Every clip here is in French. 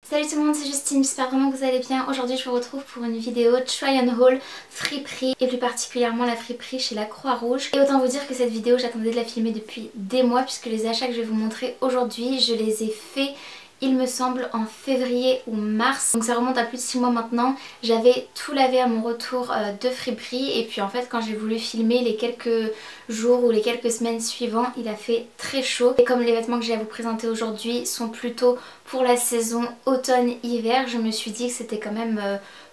Salut tout le monde, c'est Justine, j'espère vraiment que vous allez bien. Aujourd'hui je vous retrouve pour une vidéo try on haul friperie et plus particulièrement la friperie chez la Croix-Rouge. Et autant vous dire que cette vidéo j'attendais de la filmer depuis des mois puisque les achats que je vais vous montrer aujourd'hui je les ai faits il me semble en février ou mars, donc ça remonte à plus de 6 mois maintenant. J'avais tout lavé à mon retour de friperie et puis en fait quand j'ai voulu filmer les quelques jours ou les quelques semaines suivants il a fait très chaud. Et comme les vêtements que j'ai à vous présenter aujourd'hui sont plutôt pour la saison automne-hiver, je me suis dit que c'était quand même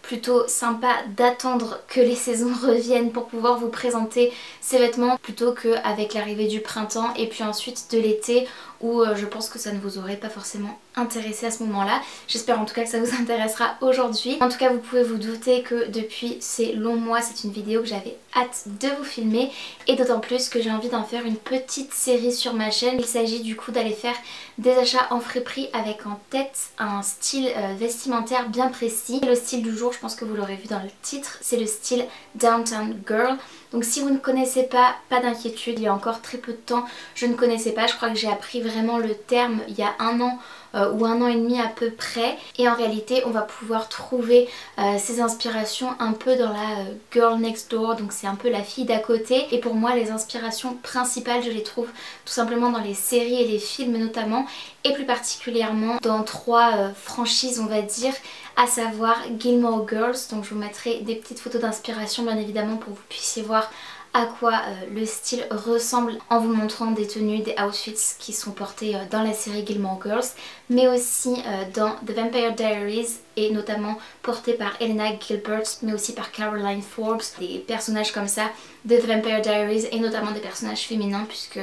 plutôt sympa d'attendre que les saisons reviennent pour pouvoir vous présenter ces vêtements plutôt qu'avec l'arrivée du printemps et puis ensuite de l'été où je pense que ça ne vous aurait pas forcément intéressé à ce moment-là. J'espère en tout cas que ça vous intéressera aujourd'hui. En tout cas vous pouvez vous douter que depuis ces longs mois c'est une vidéo que j'avais hâte de vous filmer et d'autant plus que j'ai envie d'en faire une petite série sur ma chaîne. Il s'agit du coup d'aller faire des achats en friperie avec en tête un style vestimentaire bien précis. Le style du jour, je pense que vous l'aurez vu dans le titre, c'est le style Downtown Girl. Donc si vous ne connaissez pas d'inquiétude, il y a encore très peu de temps je ne connaissais pas, je crois que j'ai appris vraiment le terme il y a un an ou un an et demi à peu près, et en réalité on va pouvoir trouver ces inspirations un peu dans la girl next door, donc c'est un peu la fille d'à côté. Et pour moi les inspirations principales je les trouve tout simplement dans les séries et les films notamment, et plus particulièrement dans trois franchises on va dire, à savoir Gilmore Girls. Donc je vous mettrai des petites photos d'inspiration bien évidemment pour que vous puissiez voir à quoi le style ressemble en vous montrant des tenues, des outfits qui sont portés dans la série Gilmore Girls, mais aussi dans The Vampire Diaries et notamment portés par Elena Gilbert, mais aussi par Caroline Forbes, des personnages comme ça de The Vampire Diaries et notamment des personnages féminins puisque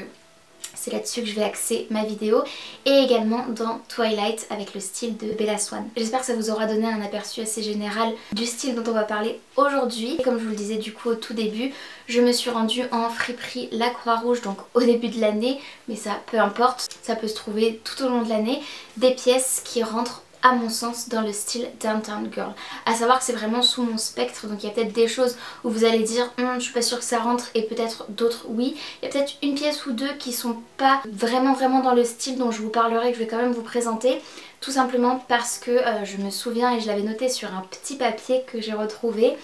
c'est là-dessus que je vais axer ma vidéo, et également dans Twilight avec le style de Bella Swan. J'espère que ça vous aura donné un aperçu assez général du style dont on va parler aujourd'hui. Comme je vous le disais du coup au tout début, je me suis rendue en friperie La Croix-Rouge donc au début de l'année, mais ça peu importe, ça peut se trouver tout au long de l'année, des pièces qui rentrent à mon sens dans le style Downtown Girl. À savoir que c'est vraiment sous mon spectre, donc il y a peut-être des choses où vous allez dire je suis pas sûre que ça rentre, et peut-être d'autres oui. Il y a peut-être une pièce ou deux qui sont pas vraiment dans le style dont je vous parlerai, que je vais quand même vous présenter. Tout simplement parce que je me souviens, et je l'avais noté sur un petit papier que j'ai retrouvé,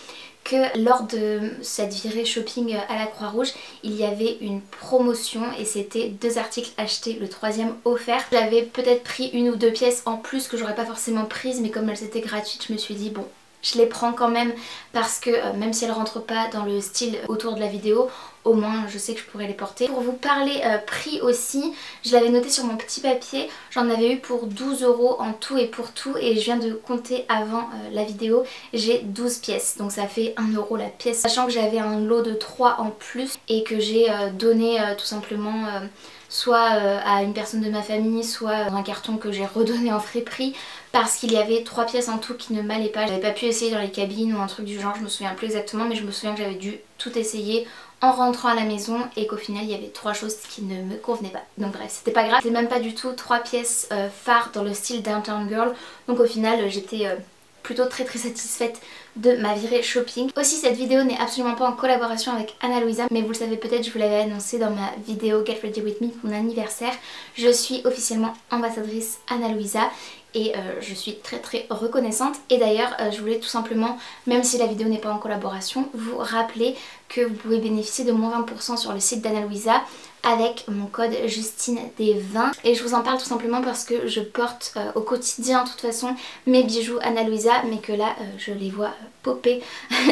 que lors de cette virée shopping à la Croix-Rouge, il y avait une promotion et c'était 2 articles achetés, le 3e offert. J'avais peut-être pris une ou deux pièces en plus que j'aurais pas forcément prises, mais comme elles étaient gratuites, je me suis dit bon, je les prends quand même parce que même si elles rentrent pas dans le style autour de la vidéo, au moins je sais que je pourrais les porter. Pour vous parler prix aussi, je l'avais noté sur mon petit papier, j'en avais eu pour 12 € en tout et pour tout, et je viens de compter avant la vidéo, j'ai 12 pièces, donc ça fait 1 € la pièce, sachant que j'avais un lot de 3 en plus et que j'ai donné tout simplement soit à une personne de ma famille, soit un carton que j'ai redonné en friperie parce qu'il y avait 3 pièces en tout qui ne m'allaient pas. J'avais pas pu essayer dans les cabines ou un truc du genre, je me souviens plus exactement, mais je me souviens que j'avais dû tout essayer en rentrant à la maison et qu'au final il y avait 3 choses qui ne me convenaient pas. Donc bref, c'était pas grave, c'était même pas du tout 3 pièces phares dans le style Downtown Girl, donc au final j'étais plutôt très satisfaite de ma virée shopping. Aussi cette vidéo n'est absolument pas en collaboration avec Ana Luisa, mais vous le savez peut-être, je vous l'avais annoncé dans ma vidéo Get Ready With Me pour mon anniversaire. Je suis officiellement ambassadrice Ana Luisa et je suis très reconnaissante. Et d'ailleurs je voulais tout simplement, même si la vidéo n'est pas en collaboration, vous rappeler que vous pouvez bénéficier de moins 20% sur le site d'Ana Luisa avec mon code JustineD20, et je vous en parle tout simplement parce que je porte au quotidien de toute façon mes bijoux Ana Luisa, mais que là je les vois popper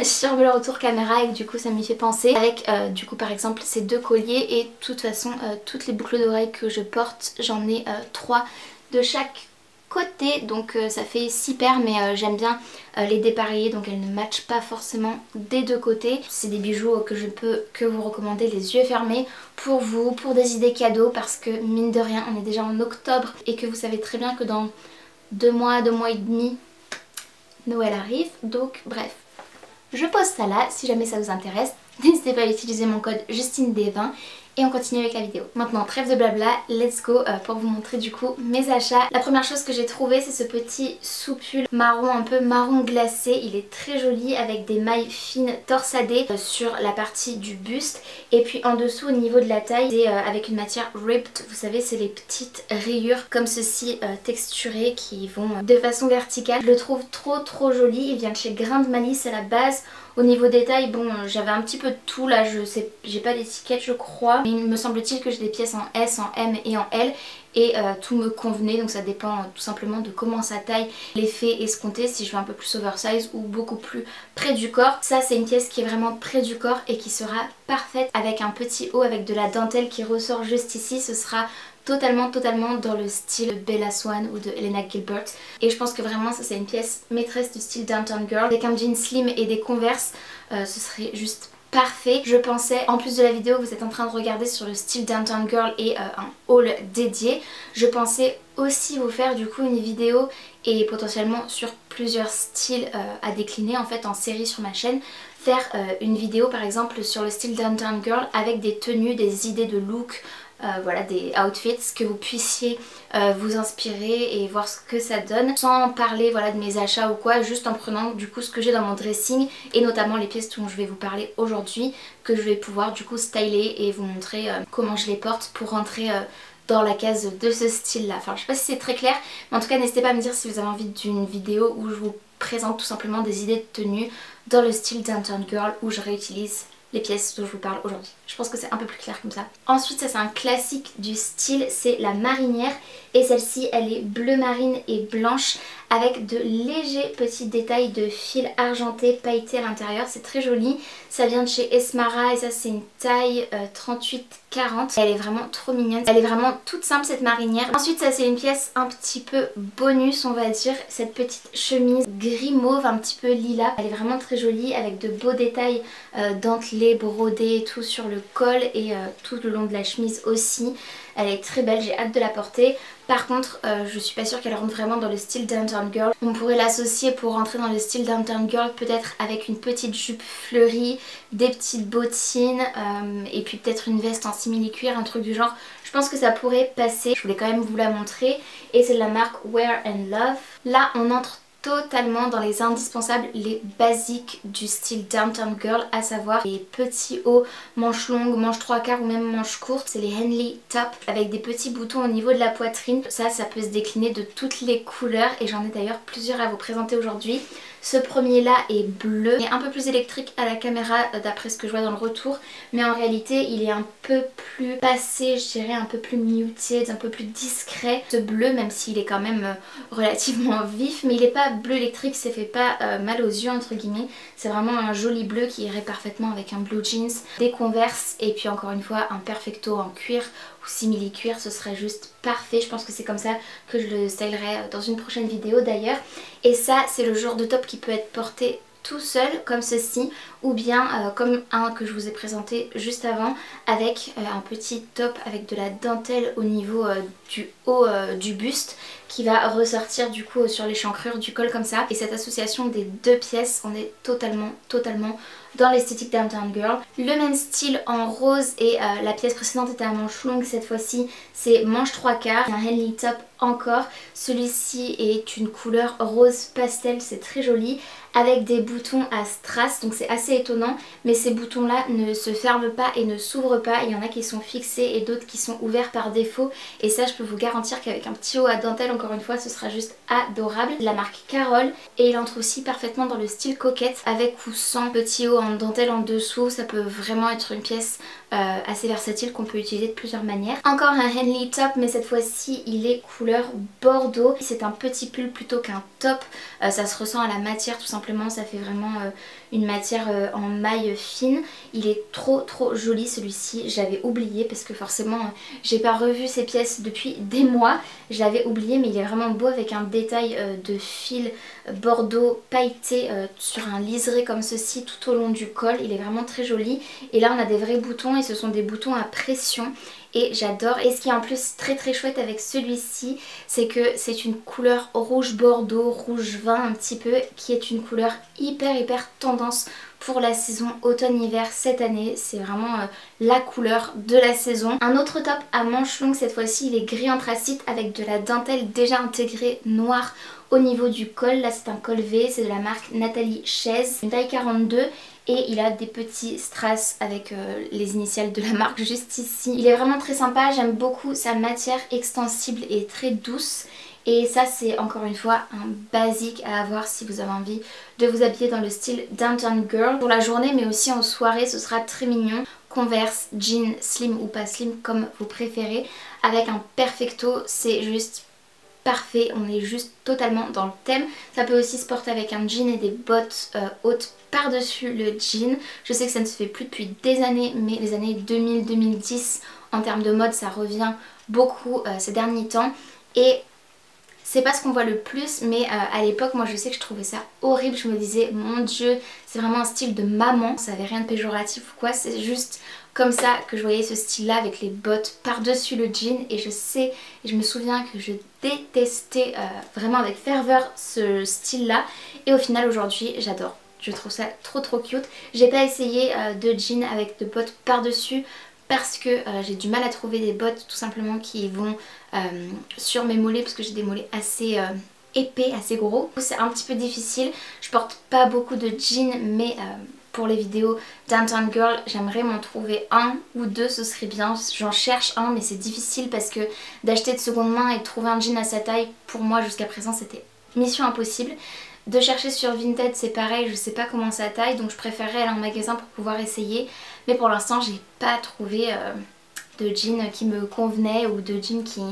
sur le retour caméra et que du coup ça m'y fait penser avec du coup par exemple ces 2 colliers, et de toute façon toutes les boucles d'oreilles que je porte, j'en ai 3 de chaque côté, donc ça fait 6 paires, mais j'aime bien les dépareiller, donc elles ne matchent pas forcément des 2 côtés. C'est des bijoux que je peux que vous recommander les yeux fermés pour vous, pour des idées cadeaux, parce que mine de rien on est déjà en octobre et que vous savez très bien que dans 2 mois et demi Noël arrive, donc bref. Je pose ça là, si jamais ça vous intéresse, n'hésitez pas à utiliser mon code JustineD20 et on continue avec la vidéo. Maintenant trêve de blabla, let's go pour vous montrer du coup mes achats. La première chose que j'ai trouvé c'est ce petit soupul marron, un peu marron glacé. Il est très joli avec des mailles fines torsadées sur la partie du buste et puis en dessous au niveau de la taille c'est avec une matière ribbed. Vous savez c'est les petites rayures comme ceci texturées qui vont de façon verticale. Je le trouve trop joli. Il vient de chez Grain de Malice à la base. Au niveau des tailles, bon j'avais un petit peu de tout là, je sais, j'ai pas d'étiquette je crois. Mais il me semble-t-il que j'ai des pièces en S, en M et en L et tout me convenait, donc ça dépend tout simplement de comment ça taille, l'effet escompté, si je veux un peu plus oversize ou beaucoup plus près du corps. Ça c'est une pièce qui est vraiment près du corps et qui sera parfaite avec un petit haut avec de la dentelle qui ressort juste ici. Ce sera totalement dans le style de Bella Swan ou de Elena Gilbert et je pense que vraiment ça c'est une pièce maîtresse du style Downtown Girl. Avec un jean slim et des Converse ce serait juste parfait. Je pensais, en plus de la vidéo que vous êtes en train de regarder sur le style Downtown Girl et un haul dédié, je pensais aussi vous faire du coup une vidéo et potentiellement sur plusieurs styles à décliner en fait en série sur ma chaîne. Faire une vidéo par exemple sur le style Downtown Girl avec des tenues, des idées de look, voilà des outfits que vous puissiez vous inspirer et voir ce que ça donne sans parler voilà de mes achats ou quoi, juste en prenant du coup ce que j'ai dans mon dressing et notamment les pièces dont je vais vous parler aujourd'hui que je vais pouvoir du coup styler et vous montrer comment je les porte pour rentrer dans la case de ce style là. Enfin je sais pas si c'est très clair mais en tout cas n'hésitez pas à me dire si vous avez envie d'une vidéo où je vous présente tout simplement des idées de tenue dans le style Downtown Girl où je réutilise les pièces dont je vous parle aujourd'hui. Je pense que c'est un peu plus clair comme ça. Ensuite ça c'est un classique du style, c'est la marinière et celle-ci elle est bleu marine et blanche avec de légers petits détails de fil argenté pailleté à l'intérieur. C'est très joli. Ça vient de chez Esmara et ça c'est une taille 38-40. Elle est vraiment trop mignonne. Elle est vraiment toute simple cette marinière. Ensuite ça c'est une pièce un petit peu bonus on va dire. Cette petite chemise gris mauve un petit peu lilas. Elle est vraiment très jolie avec de beaux détails dentelés, brodés et tout sur le col et tout le long de la chemise aussi. Elle est très belle, j'ai hâte de la porter. Par contre je suis pas sûre qu'elle rentre vraiment dans le style Downtown Girl. On pourrait l'associer pour rentrer dans le style Downtown Girl peut-être avec une petite jupe fleurie, des petites bottines et puis peut-être une veste en simili-cuir, un truc du genre. Je pense que ça pourrait passer. Je voulais quand même vous la montrer et c'est de la marque Wear and Love. Là on entre totalement dans les indispensables, les basiques du style Downtown Girl, à savoir les petits hauts, manches longues, manches 3/4 ou même manches courtes. C'est les Henley Top avec des petits boutons au niveau de la poitrine. Ça peut se décliner de toutes les couleurs et j'en ai d'ailleurs plusieurs à vous présenter aujourd'hui. Ce premier là est bleu, il est un peu plus électrique à la caméra d'après ce que je vois dans le retour, mais en réalité il est un peu plus passé, je dirais un peu plus muted, un peu plus discret. Ce bleu, même s'il est quand même relativement vif, mais il n'est pas bleu électrique, ça fait pas mal aux yeux entre guillemets. C'est vraiment un joli bleu qui irait parfaitement avec un blue jeans, des Converse et puis encore une fois un perfecto en cuir ou simili cuir, ce serait juste parfait. Je pense que c'est comme ça que je le stylerai dans une prochaine vidéo d'ailleurs. Et ça c'est le genre de top qui peut être porté tout seul comme ceci ou bien comme un que je vous ai présenté juste avant avec un petit top avec de la dentelle au niveau du haut du buste qui va ressortir du coup sur l'échancrure du col comme ça. Et cette association des deux pièces, on est totalement dans l'esthétique Downtown Girl. Le même style en rose et la pièce précédente était à manches longues, cette fois-ci c'est manche 3/4, un Henley Top encore. Celui-ci est une couleur rose pastel, c'est très joli avec des boutons à strass, donc c'est assez étonnant, mais ces boutons là ne se ferment pas et ne s'ouvrent pas. Il y en a qui sont fixés et d'autres qui sont ouverts par défaut et ça je peux vous garantir qu'avec un petit haut à dentelle encore une fois ce sera juste adorable. De la marque Carole et il entre aussi parfaitement dans le style coquette avec ou sans petit haut en dentelle en dessous. Ça peut vraiment être une pièce assez versatile qu'on peut utiliser de plusieurs manières. Encore un Henley Top mais cette fois-ci il est couleur bordeaux. C'est un petit pull plutôt qu'un top. Ça se ressent à la matière tout simplement, ça fait vraiment une matière en maille fine. Il est trop joli celui-ci, je l'avais oublié parce que forcément j'ai pas revu ces pièces depuis des mois. Je l'avais oublié mais il est vraiment beau avec un détail de fil bordeaux pailleté sur un liseré comme ceci tout au long du col. Il est vraiment très joli et là on a des vrais boutons et ce sont des boutons à pression et j'adore. Et ce qui est en plus très chouette avec celui-ci, c'est que c'est une couleur rouge bordeaux, rouge vin un petit peu, qui est une couleur hyper tendance pour la saison automne-hiver cette année. C'est vraiment la couleur de la saison. Un autre top à manches longues cette fois-ci, il est gris anthracite avec de la dentelle déjà intégrée noire au niveau du col. Là c'est un col V, c'est de la marque Nathalie Chaise, une taille 42. Et il a des petits strass avec les initiales de la marque juste ici. Il est vraiment très sympa, j'aime beaucoup sa matière extensible et très douce. Et ça c'est encore une fois un basique à avoir si vous avez envie de vous habiller dans le style Downtown Girl. Pour la journée mais aussi en soirée, ce sera très mignon. Converse, jean, slim ou pas slim comme vous préférez. Avec un perfecto, c'est juste parfait, on est juste totalement dans le thème. Ça peut aussi se porter avec un jean et des bottes hautes par-dessus le jean. Je sais que ça ne se fait plus depuis des années, mais les années 2000-2010 en termes de mode ça revient beaucoup ces derniers temps. Et c'est pas ce qu'on voit le plus, mais à l'époque moi je sais que je trouvais ça horrible. Je me disais mon dieu, c'est vraiment un style de maman. Ça avait rien de péjoratif ou quoi, c'est juste comme ça que je voyais ce style là avec les bottes par-dessus le jean. Et je sais, et je me souviens que je détestais vraiment avec ferveur ce style là. Et au final aujourd'hui j'adore. Je trouve ça trop cute. J'ai pas essayé de jean avec de bottes par-dessus parce que j'ai du mal à trouver des bottes tout simplement qui vont sur mes mollets parce que j'ai des mollets assez épais, assez gros. C'est un petit peu difficile. Je porte pas beaucoup de jeans mais pour les vidéos Downtown Girl j'aimerais m'en trouver un ou deux, ce serait bien. J'en cherche un mais c'est difficile parce que d'acheter de seconde main et de trouver un jean à sa taille pour moi jusqu'à présent c'était mission impossible. De chercher sur Vinted c'est pareil, je sais pas comment ça taille donc je préférerais aller en magasin pour pouvoir essayer. Mais pour l'instant j'ai pas trouvé de jean qui me convenait ou de jean qui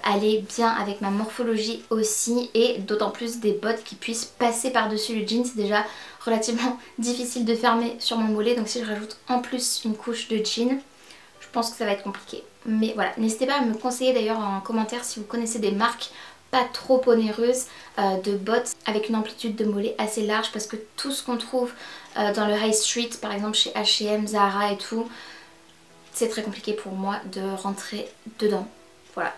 allait bien avec ma morphologie aussi. Et d'autant plus des bottes qui puissent passer par-dessus le jean. C'est déjà relativement difficile de fermer sur mon mollet. Donc si je rajoute en plus une couche de jean, je pense que ça va être compliqué. Mais voilà, n'hésitez pas à me conseiller d'ailleurs en commentaire si vous connaissez des marques pas trop onéreuses de bottes avec une amplitude de mollet assez large, parce que tout ce qu'on trouve dans le high street, par exemple chez H&M, Zara et tout, c'est très compliqué pour moi de rentrer dedans. Voilà.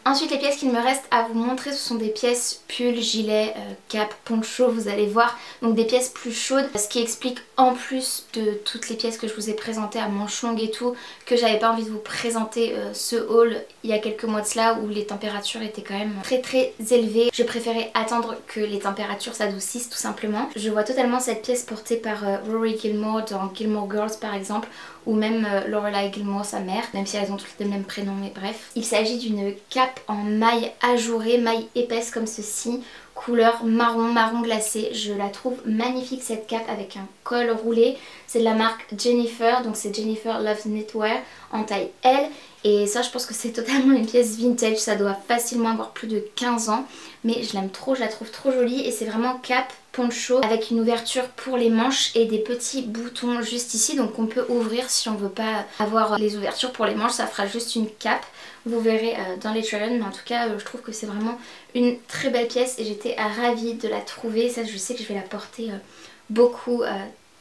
Ensuite les pièces qu'il me reste à vous montrer, ce sont des pièces pull, gilet, cap, poncho, vous allez voir, donc des pièces plus chaudes, ce qui explique en plus de toutes les pièces que je vous ai présentées à manches longues et tout, que j'avais pas envie de vous présenter ce haul il y a quelques mois de cela où les températures étaient quand même très élevées. Je préférais attendre que les températures s'adoucissent tout simplement. Je vois totalement cette pièce portée par Rory Gilmore dans Gilmore Girls par exemple, ou même Lorelai Gilmore sa mère, même si elles ont toutes le même prénom, mais bref. Il s'agit d'une cape en maille ajourée, maille épaisse comme ceci, couleur marron glacé. Je la trouve magnifique cette cape avec un col roulé. C'est de la marque Jennifer, donc c'est Jennifer Loves Knitwear en taille L. Et ça je pense que c'est totalement une pièce vintage, ça doit facilement avoir plus de 15 ans. Mais je l'aime trop, je la trouve trop jolie et c'est vraiment cape poncho avec une ouverture pour les manches et des petits boutons juste ici. Donc on peut ouvrir si on veut pas avoir les ouvertures pour les manches, ça fera juste une cape. Vous verrez dans les try-on, mais en tout cas je trouve que c'est vraiment une très belle pièce et j'étais ravie de la trouver. Ça je sais que je vais la porter beaucoup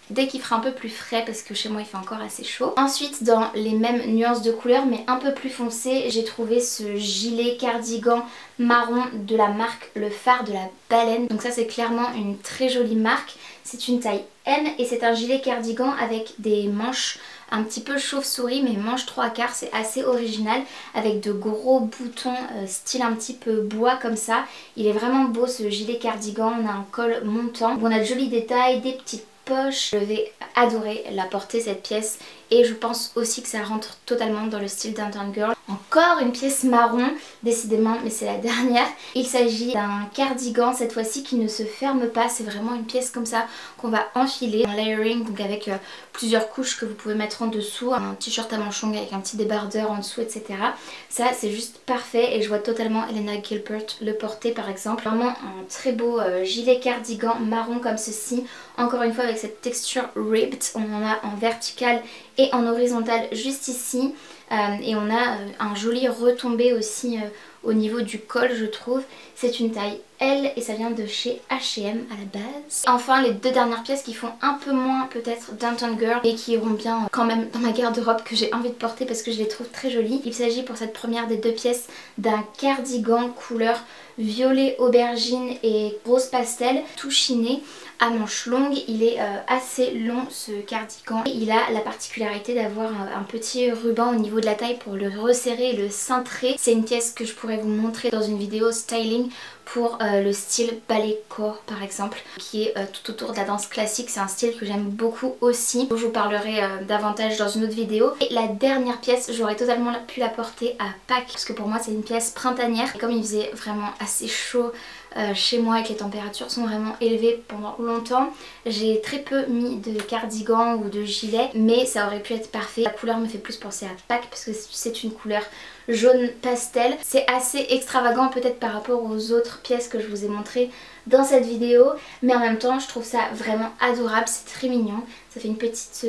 dès qu'il fera un peu plus frais parce que chez moi il fait encore assez chaud. Ensuite dans les mêmes nuances de couleurs mais un peu plus foncé, j'ai trouvé ce gilet cardigan marron de la marque Le Phare de la Baleine. Donc ça c'est clairement une très jolie marque. C'est une taille M et c'est un gilet cardigan avec des manches un petit peu chauve-souris mais manches 3/4, c'est assez original avec de gros boutons style un petit peu bois comme ça. Il est vraiment beau ce gilet cardigan, on a un col montant, on a de jolis détails, des petites poche. Je vais adorer la porter cette pièce et je pense aussi que ça rentre totalement dans le style Downtown Girl. Encore une pièce marron décidément, mais c'est la dernière. Il s'agit d'un cardigan cette fois-ci qui ne se ferme pas, c'est vraiment une pièce comme ça qu'on va enfiler en layering, donc avec plusieurs couches que vous pouvez mettre en dessous, un t-shirt à manches longues avec un petit débardeur en dessous, etc. Ça c'est juste parfait et je vois totalement Elena Gilbert le porter par exemple. Vraiment un très beau gilet cardigan marron comme ceci, encore une fois avec cette texture ribbed, on en a en vertical et en horizontal juste ici. Et on a un joli retombé aussi au niveau du col je trouve. C'est une taille L et ça vient de chez H&M à la base. Enfin les deux dernières pièces qui font un peu moins peut-être Downtown Girl et qui iront bien quand même dans ma garde-robe que j'ai envie de porter parce que je les trouve très jolies. Il s'agit pour cette première des deux pièces d'un cardigan couleur violet aubergine et rose pastel tout chiné à manches longues. Il est assez long ce cardigan et il a la particularité d'avoir un petit ruban au niveau de la taille pour le resserrer et le cintrer. C'est une pièce que je pourrais vous montrer dans une vidéo styling pour le style ballet corps par exemple, qui est tout autour de la danse classique. C'est un style que j'aime beaucoup aussi, dont je vous parlerai davantage dans une autre vidéo. Et la dernière pièce, j'aurais totalement pu la porter à Pâques parce que pour moi c'est une pièce printanière. Et comme il faisait vraiment assez chaud chez moi et que les températures sont vraiment élevées pendant longtemps, j'ai très peu mis de cardigan ou de gilet, mais ça aurait pu être parfait. La couleur me fait plus penser à Pâques parce que c'est une couleur jaune pastel. C'est assez extravagant peut-être par rapport aux autres pièces que je vous ai montrées dans cette vidéo, mais en même temps je trouve ça vraiment adorable, c'est très mignon. Ça fait une petite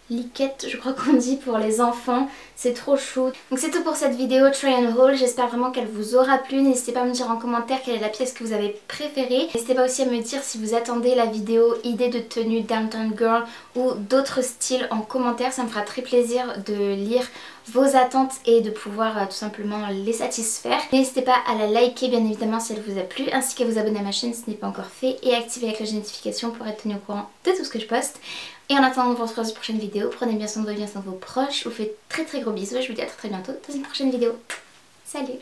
liquette je crois qu'on dit pour les enfants, c'est trop chou. Donc c'est tout pour cette vidéo try and haul, j'espère vraiment qu'elle vous aura plu. N'hésitez pas à me dire en commentaire quelle est la pièce que vous avez préférée. N'hésitez pas aussi à me dire si vous attendez la vidéo idée de tenue Downtown Girl ou d'autres styles en commentaire, ça me fera très plaisir de lire vos attentes et de pouvoir tout simplement les satisfaire. N'hésitez pas à la liker bien évidemment si elle vous a plu, ainsi qu'à vous abonner à ma chaîne si ce n'est pas encore fait et activer la cloche de notification pour être tenu au courant de tout ce que je poste. Et en attendant, on se retrouve dans une prochaine vidéo. Prenez bien soin de vous et bien soin de vos proches. Je vous fais très gros bisous et je vous dis à très bientôt dans une prochaine vidéo. Salut!